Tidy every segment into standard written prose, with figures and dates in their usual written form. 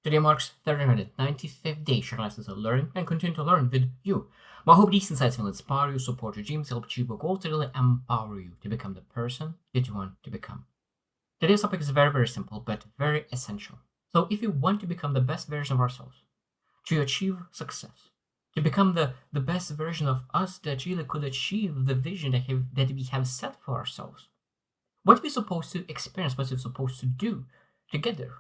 Today marks 395th day sharing lessons of learning and continue to learn with you. My hope these insights will inspire you, support your dreams, help achieve your goals to really empower you to become the person that you want to become. Today's topic is very simple but very essential. So if you want to become the best version of ourselves, to achieve success, to become the best version of us that really could achieve the vision that we have set for ourselves, what we're supposed to experience, what we're supposed to do to get there.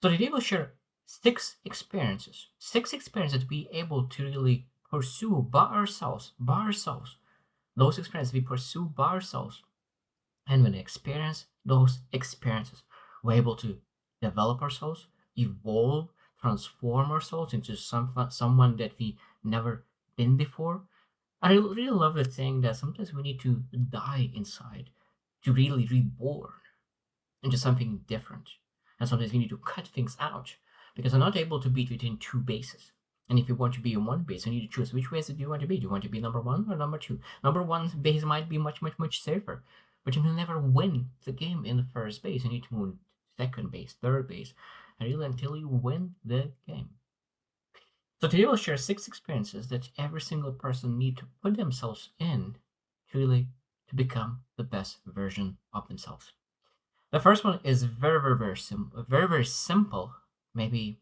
So today we'll share six experiences that we able to really pursue by ourselves. Those experiences we pursue by ourselves, and when we experience those experiences, we're able to develop ourselves, evolve, transform ourselves into someone that we never been before. I really love the thing that sometimes we need to die inside to really reborn into something different. And sometimes we need to cut things out because we're not able to be within two bases. And if you want to be in one base, you need to choose which base do you want to be. Do you want to be number one or number two? Number one base might be much safer, but you will never win the game in the first base. You need to move second base, third base, and really until you win the game. So today we'll share six experiences that every single person need to put themselves in to become the best version of themselves. The first one is very simple, very simple. Maybe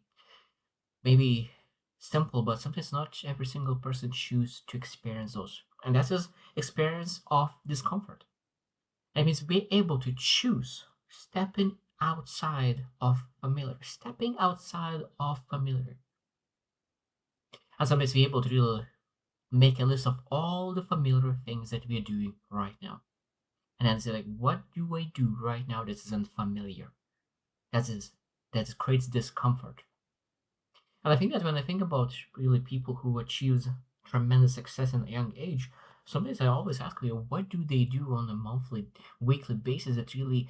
simple, but sometimes not every single person choose to experience those, and that's his experience of discomfort. That means be able to choose stepping outside of familiar, and sometimes be able to really make a list of all the familiar things that we are doing right now, and then say like, what do I do right now that isn't familiar? That creates discomfort. And I think that when I think about really people who achieve tremendous success in a young age, sometimes I always ask you, what do they do on a monthly, weekly basis that really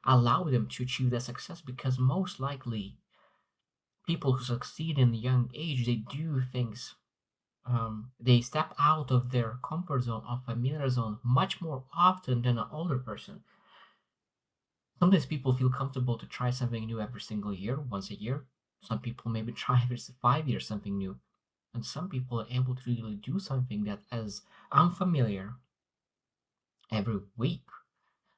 allow them to achieve that success? Because most likely, people who succeed in a young age, they do things. They step out of their comfort zone, of familiar zone, much more often than an older person. Sometimes people feel comfortable to try something new every single year, once a year. Some people maybe try every 5 years something new. And some people are able to really do something that is unfamiliar every week.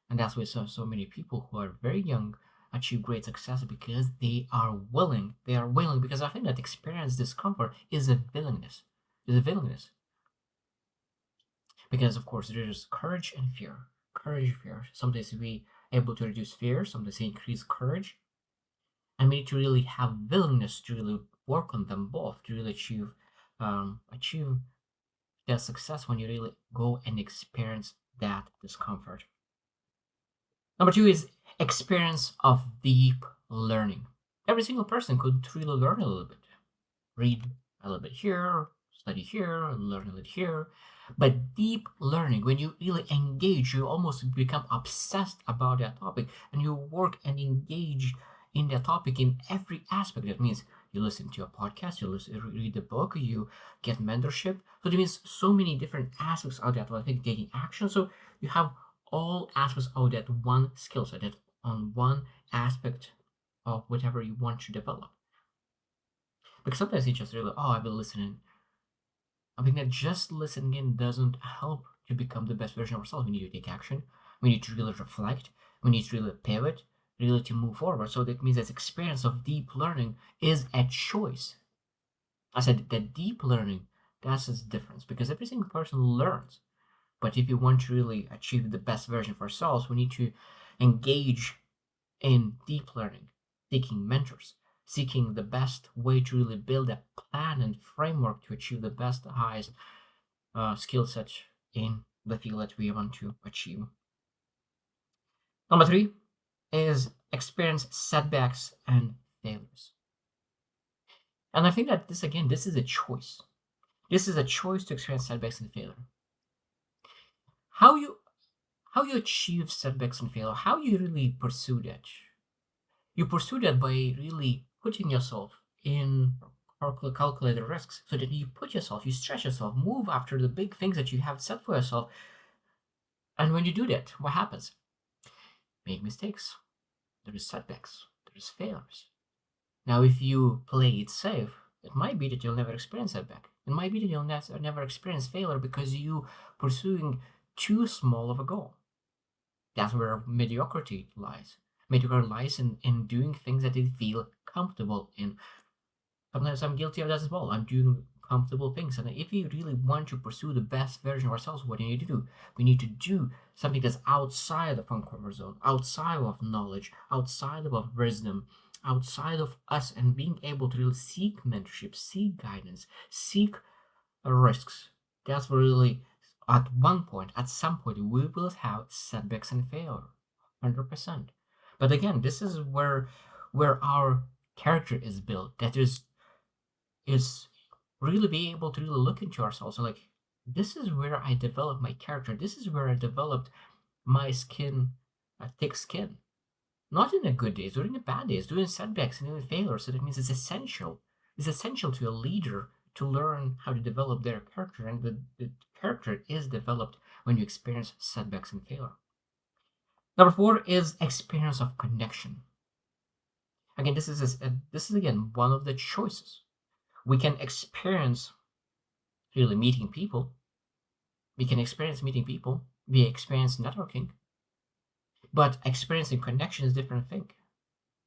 And that's why so many people who are very young achieve great success because they are willing. They are willing because I think that experience discomfort is a willingness. Is a willingness. Because of course there is courage and fear. Courage and fear. Sometimes we able to reduce fear, sometimes increase courage. And we need to really have willingness to really work on them both to really achieve that success when you really go and experience that discomfort. Number two is experience of deep learning. Every single person could really learn a little bit, read a little bit here, study here, learn a little here. But deep learning, when you really engage, you almost become obsessed about that topic and you work and engage in that topic in every aspect. That means you listen to a podcast, read a book, you get mentorship. So that means so many different aspects of that. I think taking action. So you have all aspects of that one skill set, that on one aspect of whatever you want to develop. Because sometimes you just really, I've been listening. I think that just listening in doesn't help to become the best version of ourselves. We need to take action. We need to really reflect. We need to really pivot, really to move forward. So that means that experience of deep learning is a choice. I said that deep learning, that's the difference because every single person learns. But if you want to really achieve the best version of ourselves, we need to engage in deep learning, seeking mentors, seeking the best way to really build a plan and framework to achieve the best, highest skill set in the field that we want to achieve. Number three is experience setbacks and failures. And I think that this is a choice. This is a choice to experience setbacks and failure. How you achieve setbacks and failure, how you really pursue that. You pursue that by really putting yourself in calculated risks so that you stretch yourself, move after the big things that you have set for yourself. And when you do that, what happens? Make mistakes. There is setbacks. There is failures. Now, if you play it safe, it might be that you'll never experience setback. It might be that you'll never experience failure because you pursuing too small of a goal. That's where mediocrity lies. Mediocrity lies in doing things that they feel comfortable in. Sometimes I'm guilty of that as well. I'm doing comfortable things. And if you really want to pursue the best version of ourselves, what do we need to do? We need to do something that's outside of our comfort zone, outside of knowledge, outside of wisdom, outside of us, and being able to really seek mentorship, seek guidance, seek risks. That's really at one point, at some point, we will have setbacks and failure, 100%. But again, this is where our character is built. That is really be able to really look into ourselves. So like, this is where I developed my character. This is where I developed my skin, a thick skin. Not in the good days, or in the bad days, during setbacks and even failures. So that means it's essential. It's essential to a leader to learn how to develop their character, and the character is developed when you experience setbacks and failure. Number 4 is experience of connection. Again, this is again one of the choices. We can experience really meeting people. We can experience meeting people. We experience networking. But experiencing connection is a different thing.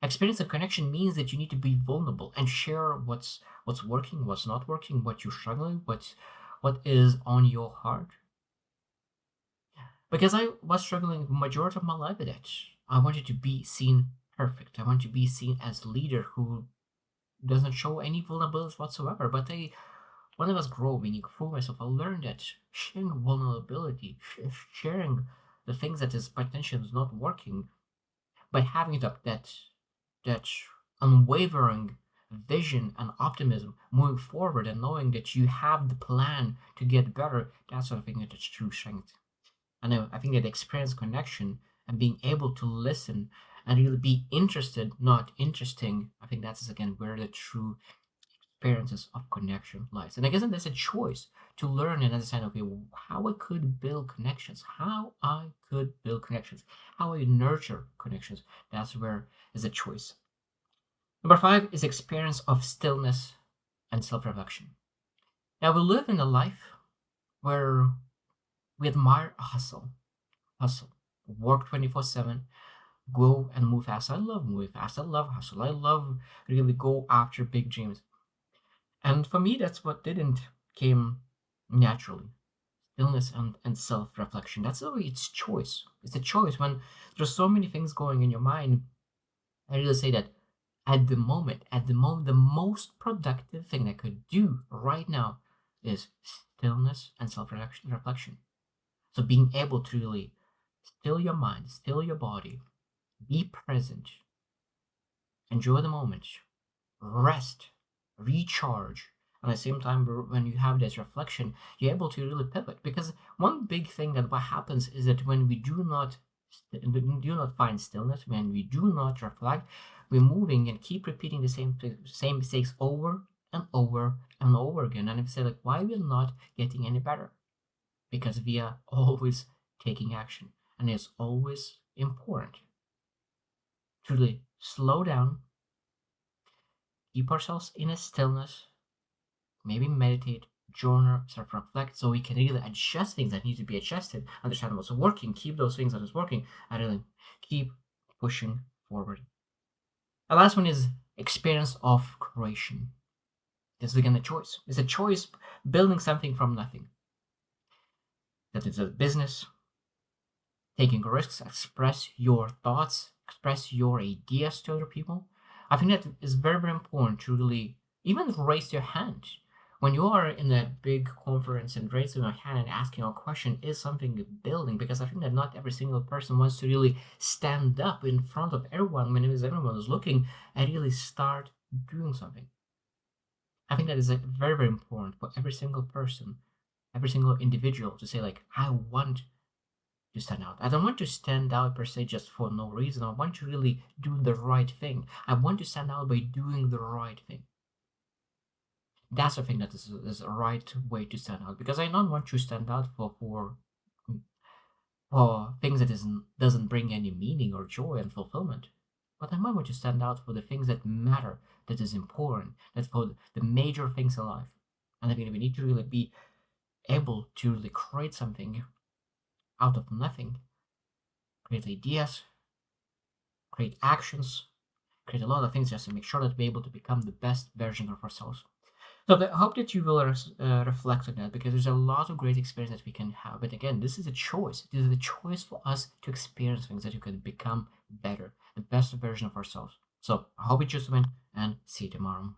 Experience of connection means that you need to be vulnerable and share what's working, what's not working, what you're struggling, what is on your heart. Because I was struggling majority of my life with that. I wanted to be seen perfect. I want to be seen as a leader who doesn't show any vulnerabilities whatsoever. But when I was growing, improving myself, I learned that sharing vulnerability, sharing the things that is potentially is not working, by having that unwavering vision and optimism moving forward, and knowing that you have the plan to get better, that's what I think that is true strength. And I think that experience connection and being able to listen and really be interested, not interesting, I think that's again where the true experiences of connection lies. And I guess there's a choice to learn and understand, okay, how I could build connections, how I could build connections, how I nurture connections. That's where is a choice. Number 5 is experience of stillness and self-reflection. Now we live in a life where we admire hustle, work 24/7, go and move fast. I love moving fast. I love hustle. I love really go after big dreams. And for me, that's what didn't came naturally. Stillness and self-reflection. That's the way it's choice. It's a choice when there's so many things going in your mind. I really say that at the moment, the most productive thing I could do right now is stillness and self-reflection. So being able to really still your mind, still your body, be present, enjoy the moment, rest, recharge. And at the same time, when you have this reflection, you're able to really pivot. Because one big thing that what happens is that when we do not find stillness, when we do not reflect, we're moving and keep repeating the same mistakes over and over and over again. And if you say like, why we're not getting any better? Because we are always taking action, and it's always important to really slow down, keep ourselves in a stillness, maybe meditate, journal, self-reflect, so we can really adjust things that need to be adjusted, understand what's working, keep those things that is working, and really keep pushing forward. The last one is experience of creation. This is again a choice. It's a choice building something from nothing. That is a business, taking risks, express your thoughts, express your ideas to other people. I think that is very, very important to really even raise your hand. When you are in a big conference and raising your hand and asking a question is something building, because I think that not every single person wants to really stand up in front of everyone when everyone is looking and really start doing something. I think that is very, very important for every single person, every single individual to say like, I want to stand out. I don't want to stand out per se just for no reason. I want to really do the right thing. I want to stand out by doing the right thing. That's the thing that is a right way to stand out, because I don't want to stand out for things that doesn't bring any meaning or joy and fulfillment. But I might want to stand out for the things that matter, that is important, that's for the major things in life. And I mean, we need to really be able to really create something out of nothing, create ideas, create actions, create a lot of things just to make sure that we're able to become the best version of ourselves. So I hope that you will reflect on that, because there's a lot of great experience that we can have. But again, this is a choice. This is a choice for us to experience things that you can become better, the best version of ourselves. So I hope you choose to win, and see you tomorrow.